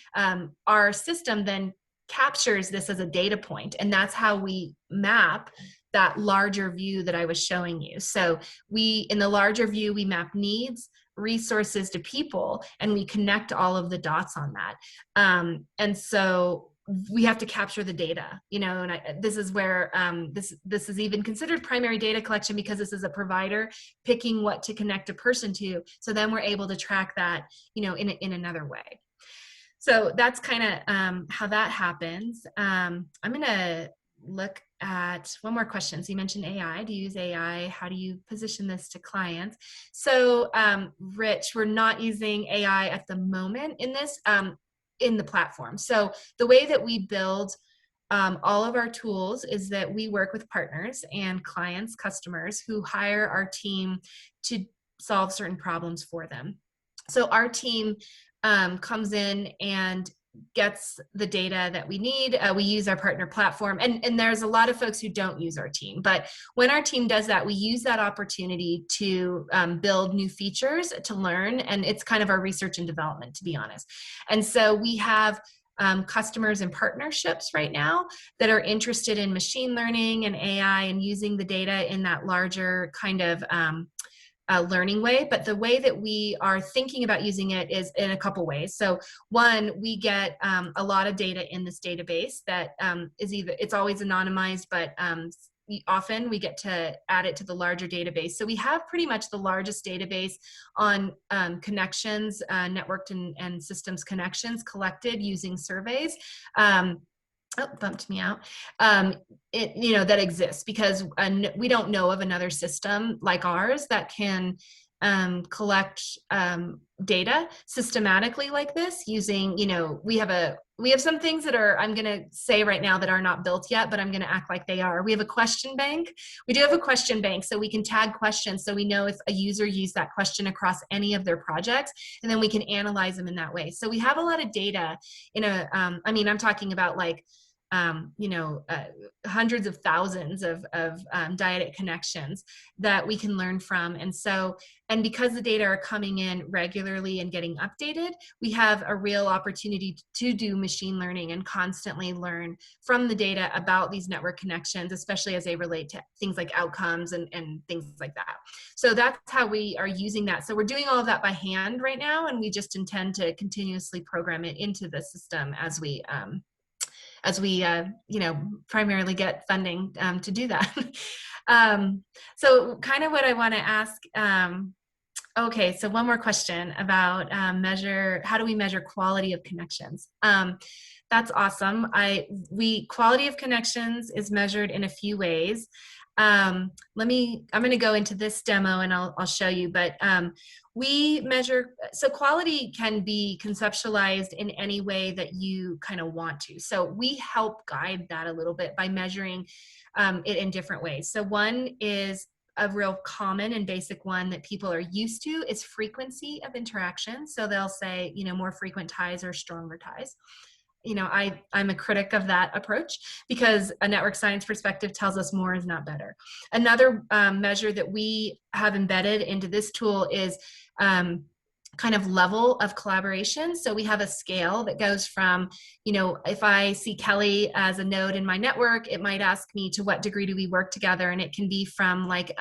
Our system then captures this as a data point, and that's how we map that larger view that I was showing you. So in the larger view, we map needs, resources to people, and we connect all of the dots on that. And so we have to capture the data, and this is where this is even considered primary data collection, because this is a provider picking what to connect a person to. So then we're able to track that, in another way. So that's kind of how that happens. I'm going to look at one more question. So you mentioned AI. Do you use AI? How do you position this to clients? So Rich, we're not using AI at the moment in this, in the platform. So the way that we build all of our tools is that we work with partners and clients, customers who hire our team to solve certain problems for them. So our team comes in and gets the data that we need. We use our partner platform, and there's a lot of folks who don't use our team, but when our team does that, we use that opportunity to build new features to learn, and it's kind of our research and development, to be honest. And so we have customers and partnerships right now that are interested in machine learning and AI and using the data in that larger kind of learning way. But the way that we are thinking about using it is in a couple ways. So one, we get a lot of data in this database that is it's always anonymized, but often we get to add it to the larger database. So we have pretty much the largest database on connections, networked and systems connections collected using surveys. Oh, bumped me out. That exists, because we don't know of another system like ours that can collect data systematically like this using, we have some things that are, I'm going to say right now, that are not built yet, but I'm going to act like they are. We have a question bank. We do have a question bank, so we can tag questions, so we know if a user used that question across any of their projects, and then we can analyze them in that way. So we have a lot of data in I'm talking about like hundreds of thousands of dyadic connections that we can learn from. And because the data are coming in regularly and getting updated, we have a real opportunity to do machine learning and constantly learn from the data about these network connections, especially as they relate to things like outcomes and things like that. So that's how we are using that. So we're doing all of that by hand right now, and we just intend to continuously program it into the system as we primarily get funding to do that. So kind of what I want to ask, okay, so one more question about how do we measure quality of connections? That's awesome. Quality of connections is measured in a few ways. I'm going to go into this demo and I'll show you, but we measure, so quality can be conceptualized in any way that you kind of want to. So we help guide that a little bit by measuring it in different ways. So one is a real common and basic one that people are used to is frequency of interaction. So they'll say, more frequent ties or stronger ties. I'm a critic of that approach, because a network science perspective tells us more is not better. Another measure that we have embedded into this tool is kind of level of collaboration. So we have a scale that goes from, if I see Kelly as a node in my network, it might ask me to what degree do we work together, and it can be from like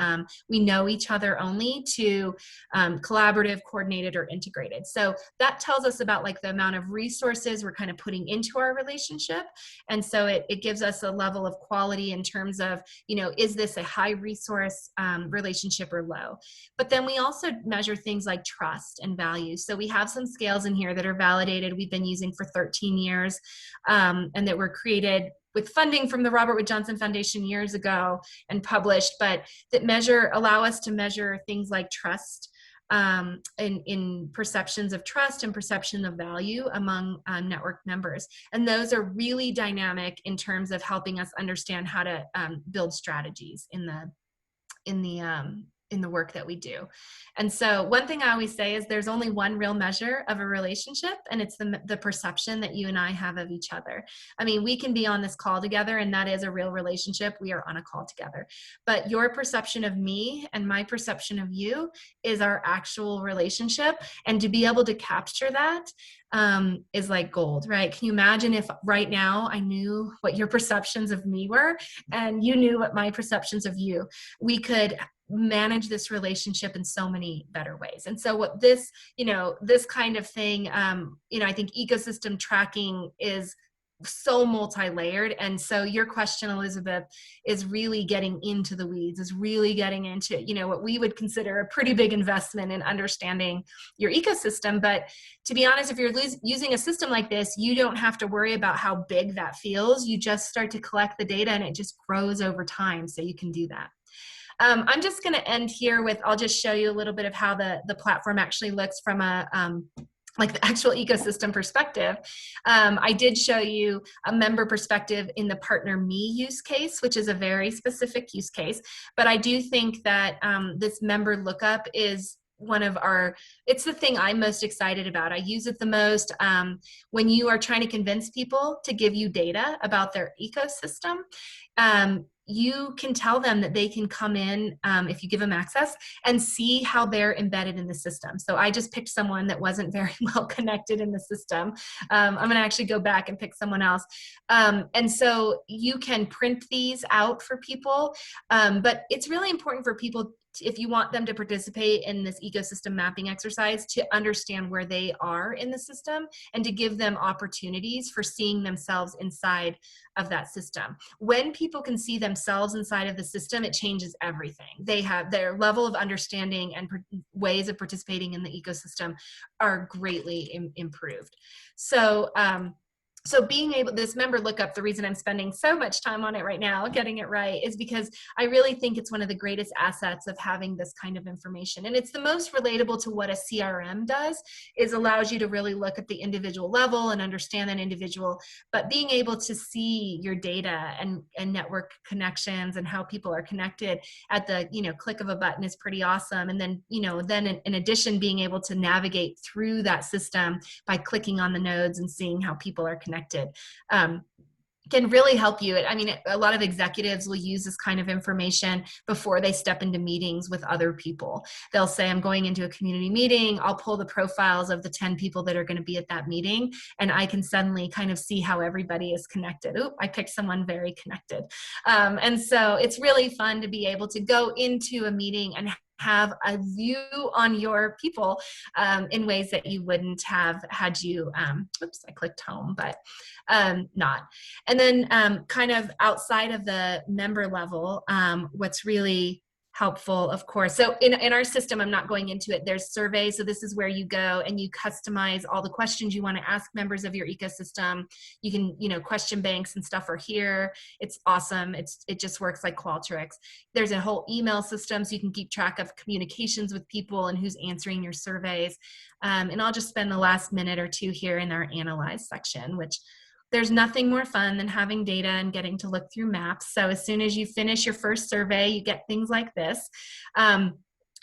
we know each other only to collaborative, coordinated, or integrated. So that tells us about like the amount of resources we're kind of putting into our relationship, and so it gives us a level of quality in terms of, is this a high resource relationship or low? But then we also measure things like trust and value. So we have some scales in here that are validated, we've been using for 13 years, and that were created with funding from the Robert Wood Johnson Foundation years ago and published, but that allow us to measure things like trust, in perceptions of trust and perception of value among network members. And those are really dynamic in terms of helping us understand how to build strategies in the work that we do. And so one thing I always say is there's only one real measure of a relationship, and it's the perception that you and I have of each other. I mean, we can be on this call together, and that is a real relationship. We are on a call together. But your perception of me and my perception of you is our actual relationship. And to be able to capture that is like gold, right? Can you imagine if right now I knew what your perceptions of me were and you knew what my perceptions of you? We could manage this relationship in so many better ways. And so what this kind of thing, I think ecosystem tracking is so multi-layered. And so your question, Elizabeth, is really getting into the weeds, is really getting into, what we would consider a pretty big investment in understanding your ecosystem. But to be honest, if you're using a system like this, you don't have to worry about how big that feels. You just start to collect the data and it just grows over time. So you can do that. I'm just going to end here with, I'll just show you a little bit of how the platform actually looks from a like the actual ecosystem perspective. I did show you a member perspective in the partner me use case, which is a very specific use case. But I do think that this member lookup is one of our, it's the thing I'm most excited about. I use it the most when you are trying to convince people to give you data about their ecosystem. You can tell them that they can come in if you give them access and see how they're embedded in the system. So I just picked someone that wasn't very well connected in the system. I'm going to actually go back and pick someone else. And so you can print these out for people, but it's really important for people, if you want them to participate in this ecosystem mapping exercise, to understand where they are in the system and to give them opportunities for seeing themselves inside of that system. When people can see themselves inside of the system, it changes everything. They have their level of understanding and ways of participating in the ecosystem are greatly improved. So, so being able, this member lookup, the reason I'm spending so much time on it right now, getting it right, is because I really think it's one of the greatest assets of having this kind of information. And it's the most relatable to what a CRM does, is allows you to really look at the individual level and understand that individual, but being able to see your data and network connections and how people are connected at the, you know, click of a button is pretty awesome. And then, you know, then in addition, being able to navigate through that system by clicking on the nodes and seeing how people are connected can really help you. I mean, a lot of executives will use this kind of information before they step into meetings with other people. They'll say, I'm going into a community meeting. I'll pull the profiles of the 10 people that are going to be at that meeting, and I can suddenly kind of see how everybody is connected. Oop, I picked someone very connected. And so it's really fun to be able to go into a meeting and have a view on your people in ways that you wouldn't have had you, oops, I clicked home, but not. And then kind of outside of the member level, what's really helpful, of course. So in our system, I'm not going into it, there's surveys. So this is where you go and you customize all the questions you want to ask members of your ecosystem. You can, you know, question banks and stuff are here. It's awesome. It just works like Qualtrics. There's a whole email system so you can keep track of communications with people and who's answering your surveys. And I'll just spend the last minute or two here in our analyze section, which there's nothing more fun than having data and getting to look through maps. So as soon as you finish your first survey, you get things like this.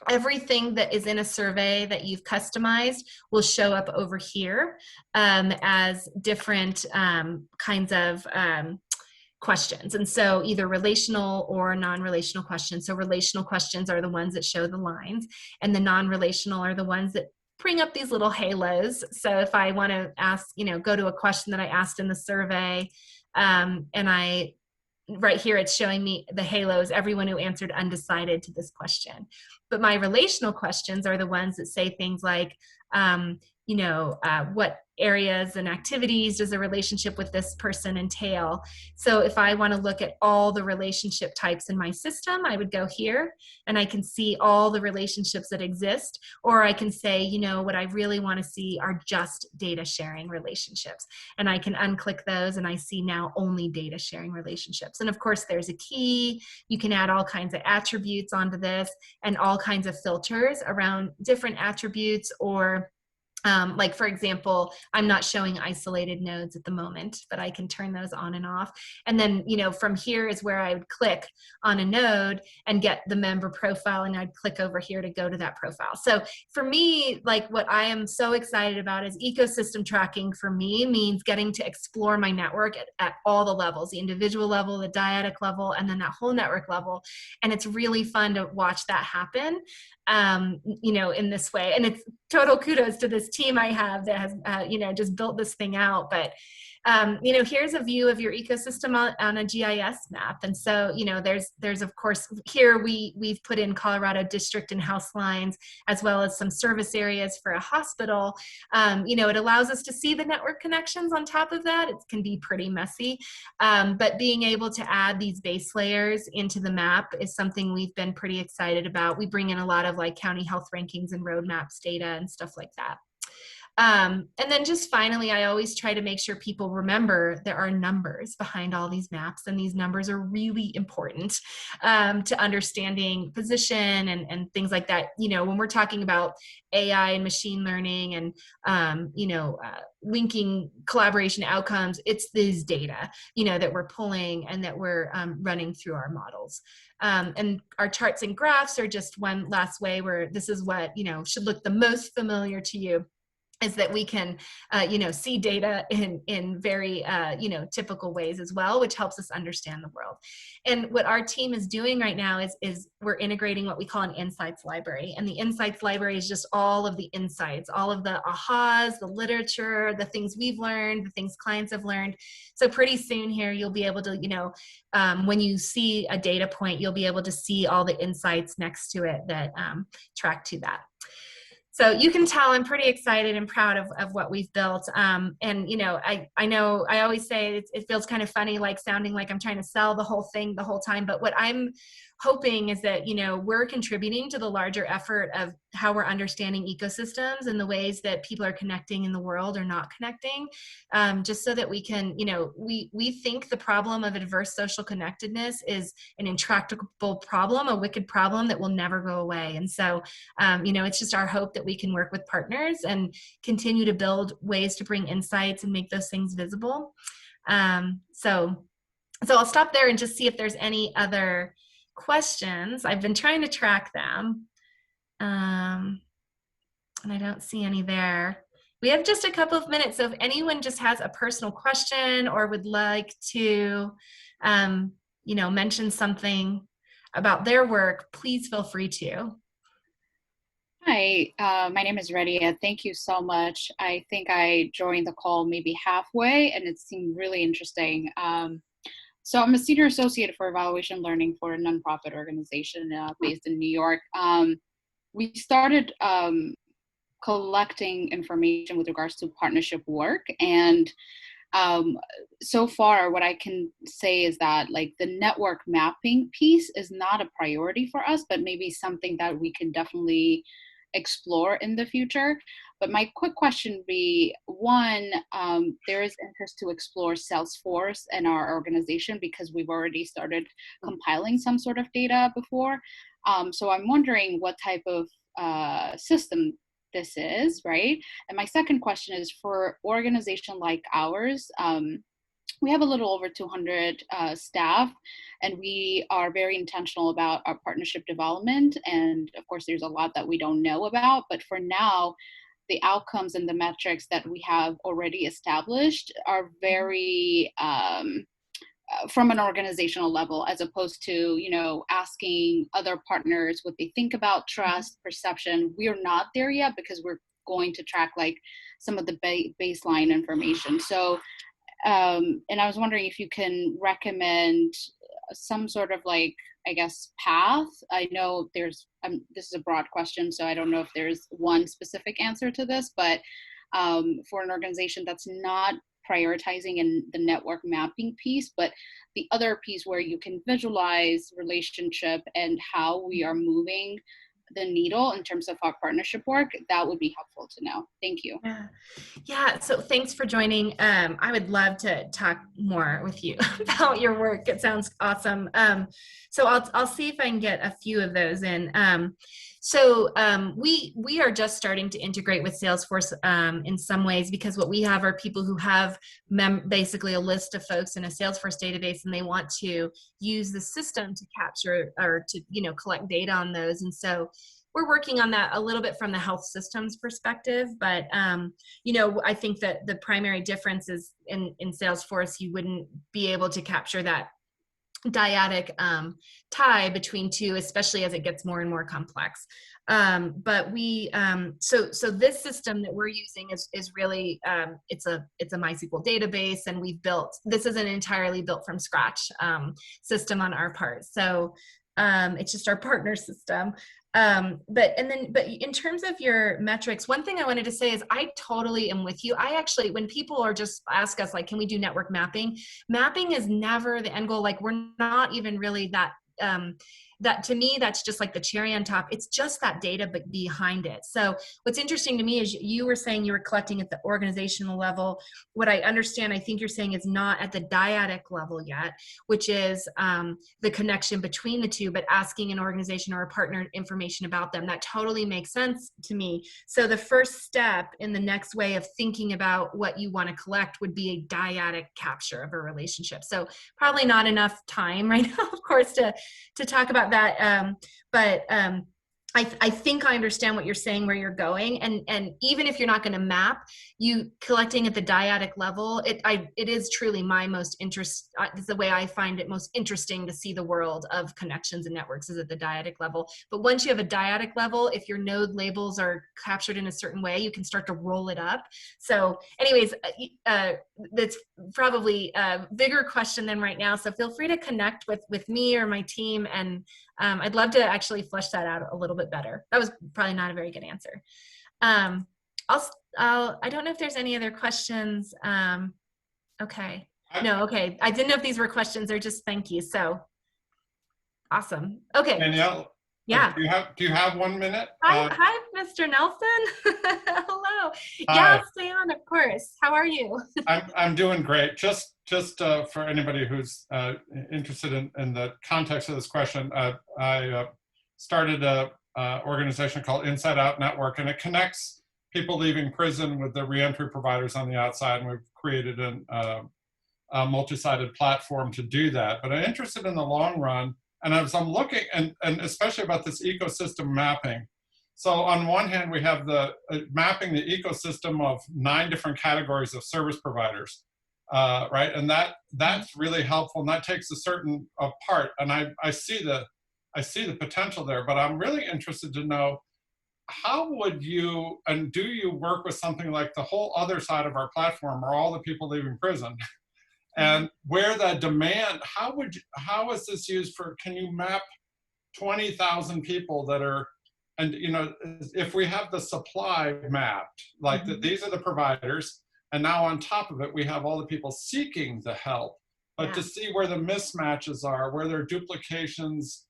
Everything that is in a survey that you've customized will show up over here as different kinds of questions. And so either relational or non-relational questions. So relational questions are the ones that show the lines, and the non-relational are the ones that bring up these little halos. So if I want to ask, you know, go to a question that I asked in the survey, and right here, it's showing me the halos, everyone who answered undecided to this question. But my relational questions are the ones that say things like, you know, what areas and activities does a relationship with this person entail? So if I want to look at all the relationship types in my system, I would go here and I can see all the relationships that exist. Or I can say, you know, what I really want to see are just data sharing relationships. And I can unclick those and I see now only data sharing relationships. And of course, there's a key. You can add all kinds of attributes onto this and all kinds of filters around different attributes, or like, for example, I'm not showing isolated nodes at the moment, but I can turn those on and off. And then, you know, from here is where I would click on a node and get the member profile, and I'd click over here to go to that profile. So for me, like, what I am so excited about is ecosystem tracking. For me means getting to explore my network at all the levels, the individual level, the dyadic level, and then that whole network level. And it's really fun to watch that happen, you know, in this way. And it's total kudos to this team I have that has, you know, just built this thing out. But, you know, here's a view of your ecosystem on a GIS map. And so, you know, there's of course, here we've put in Colorado district and house lines, as well as some service areas for a hospital. You know, it allows us to see the network connections on top of that. It can be pretty messy, but being able to add these base layers into the map is something we've been pretty excited about. We bring in a lot of like county health rankings and roadmaps data and stuff like that. And then just finally, I always try to make sure people remember there are numbers behind all these maps, and these numbers are really important to understanding position and things like that. You know, when we're talking about AI and machine learning and, linking collaboration outcomes, it's these data, that we're pulling and that we're running through our models. And our charts and graphs are just one last way where this is what, should look the most familiar to you, is that we can, see data in very, typical ways as well, which helps us understand the world. And what our team is doing right now is we're integrating what we call an insights library. And the insights library is just all of the insights, all of the ahas, the literature, the things we've learned, the things clients have learned. So pretty soon here, you'll be able to, when you see a data point, you'll be able to see all the insights next to it that track to that. So you can tell I'm pretty excited and proud of what we've built. And, I know I always say it feels kind of funny, like sounding like I'm trying to sell the whole thing the whole time. But what I'm hoping is that, we're contributing to the larger effort of how we're understanding ecosystems and the ways that people are connecting in the world or not connecting, just so that we can, we think the problem of adverse social connectedness is an intractable problem, a wicked problem that will never go away. And so, it's just our hope that we can work with partners and continue to build ways to bring insights and make those things visible. So I'll stop there and just see if there's any other questions. I've been trying to track them, and I don't see any there. We have just a couple of minutes, so if anyone just has a personal question or would like to, mention something about their work, please feel free to. Hi, my name is Radia. Thank you so much. I think I joined the call maybe halfway, and it seemed really interesting. So I'm a senior associate for evaluation learning for a nonprofit organization based in New York. We started collecting information with regards to partnership work, and so far what I can say is that like the network mapping piece is not a priority for us, but maybe something that we can definitely explore in the future. But my quick question would be, one, there is interest to explore Salesforce in our organization because we've already started compiling some sort of data before. So I'm wondering what type of system this is, right? And my second question is, for organization like ours, we have a little over 200 staff, and we are very intentional about our partnership development. And of course, there's a lot that we don't know about, but for now, the outcomes and the metrics that we have already established are very from an organizational level, as opposed to, asking other partners what they think about trust, perception. We are not there yet because we're going to track like some of the baseline information. So, and I was wondering if you can recommend some sort of like, I guess, path. I know there's, this is a broad question, so I don't know if there's one specific answer to this, but for an organization that's not prioritizing in the network mapping piece, but the other piece where you can visualize relationship and how we are moving the needle in terms of our partnership work, that would be helpful to know. Thank you. Yeah. So thanks for joining. I would love to talk more with you about your work. It sounds awesome. So I'll see if I can get a few of those in. We are just starting to integrate with Salesforce in some ways, because what we have are people who have basically a list of folks in a Salesforce database, and they want to use the system to capture or to collect data on those. And so we're working on that a little bit from the health systems perspective, but I think that the primary difference is in Salesforce, you wouldn't be able to capture that dyadic tie between two, especially as it gets more and more complex. But we, so this system that we're using is really, it's a MySQL database, and this is an entirely built from scratch system on our part. So it's just our partner system. But in terms of your metrics, one thing I wanted to say is I totally am with you. I actually, when people are just ask us like, can we do network mapping? Mapping is never the end goal. Like, we're not even really that that to me, that's just like the cherry on top. It's just that data, but behind it. So what's interesting to me is you were saying you were collecting at the organizational level. What I understand, I think you're saying is not at the dyadic level yet, which is the connection between the two, but asking an organization or a partner information about them. That totally makes sense to me. So the first step in the next way of thinking about what you want to collect would be a dyadic capture of a relationship. So probably not enough time right now, of course, to talk about that. But I think I understand what you're saying, where you're going, and even if you're not going to map, you collecting at the dyadic level, it is truly my most interest. It's the way I find it most interesting to see the world of connections and networks is at the dyadic level. But once you have a dyadic level, if your node labels are captured in a certain way, you can start to roll it up. So, anyways, that's probably a bigger question than right now. So feel free to connect with me or my team, and I'd love to actually flesh that out a little bit better. That was probably not a very good answer. I don't know if there's any other questions. Okay. No, okay. I didn't know if these were questions or just thank you. So awesome. Okay. Danielle, yeah. Do you have 1 minute? Hi, Mr. Nelson. Hello. Hi. Yeah, I'll stay on, of course. How are you? I'm doing great. Just for anybody who's interested in the context of this question, I started a organization called Inside Out Network, and it connects people leaving prison with the reentry providers on the outside, and we've created a multi-sided platform to do that. But I'm interested in the long run, and as I'm looking, and especially about this ecosystem mapping. So on one hand, we have the mapping the ecosystem of 9 different categories of service providers, right? And that's really helpful, and that takes a certain part. And I see the potential there, but I'm really interested to know, how would you, and do you work with something like the whole other side of our platform, or all the people leaving prison? And where the demand, how is this used for, can you map 20,000 people that are, and if we have the supply mapped, like these are the providers, and now on top of it, we have all the people seeking the help, but to see where the mismatches are, where there are duplications,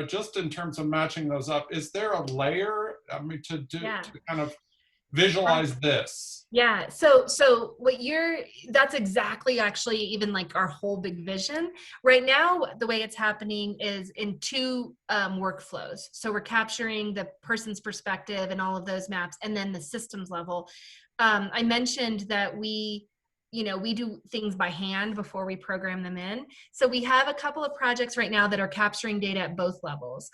just in terms of matching those up, is there a layer, to kind of visualize this? Yeah. So that's exactly actually even like our whole big vision. Right now, the way it's happening is in 2 workflows. So we're capturing the person's perspective and all of those maps, and then the systems level. I mentioned that we do things by hand before we program them in. So we have a couple of projects right now that are capturing data at both levels.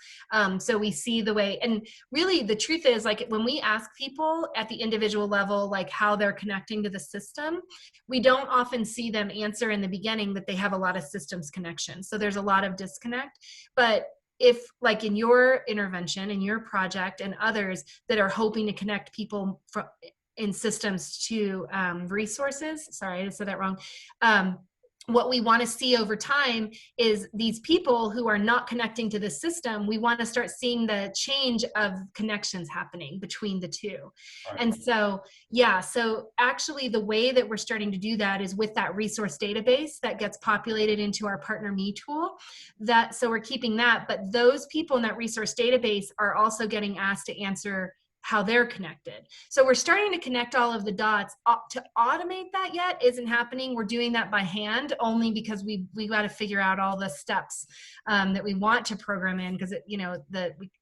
So we see the way, and really the truth is, like, when we ask people at the individual level, like how they're connecting to the system, we don't often see them answer in the beginning that they have a lot of systems connections. So there's a lot of disconnect. But if, like in your intervention, in your project, and others that are hoping to connect people in systems to resources. Sorry, I just said that wrong. What we want to see over time is these people who are not connecting to the system, we want to start seeing the change of connections happening between the 2. Right. And so, so actually the way that we're starting to do that is with that resource database that gets populated into our Partner Me tool. So we're keeping that, but those people in that resource database are also getting asked to answer how they're connected. So we're starting to connect all of the dots. To automate that yet isn't happening. We're doing that by hand, only because we got to figure out all the steps that we want to program in, because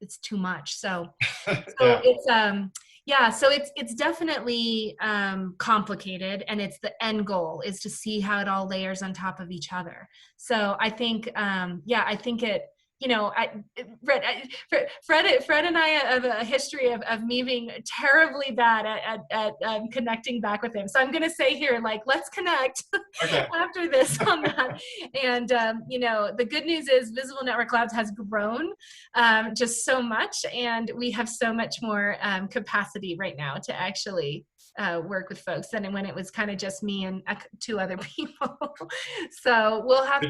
it's too much. So it's definitely complicated, and it's the end goal is to see how it all layers on top of each other. So I think I think it. Fred and I have a history of me being terribly bad at connecting back with him. So I'm going to say here, like, let's connect after this on that. And, the good news is Visible Network Labs has grown just so much, and we have so much more capacity right now to actually work with folks than when it was kind of just me and 2 other people. So we'll have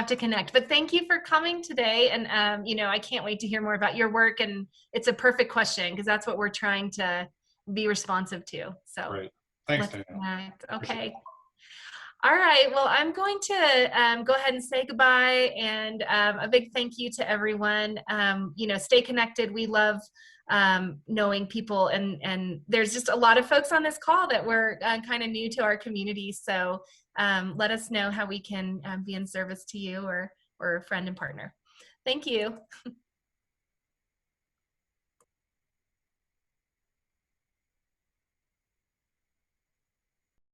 to connect. But thank you for coming today. And, I can't wait to hear more about your work. And it's a perfect question, because that's what we're trying to be responsive to. So great. Thanks, Danielle. Okay. All right. Well, I'm going to go ahead and say goodbye, and a big thank you to everyone. Stay connected. We love knowing people, and there's just a lot of folks on this call that were kind of new to our community. So let us know how we can be in service to you or a friend and partner. Thank you.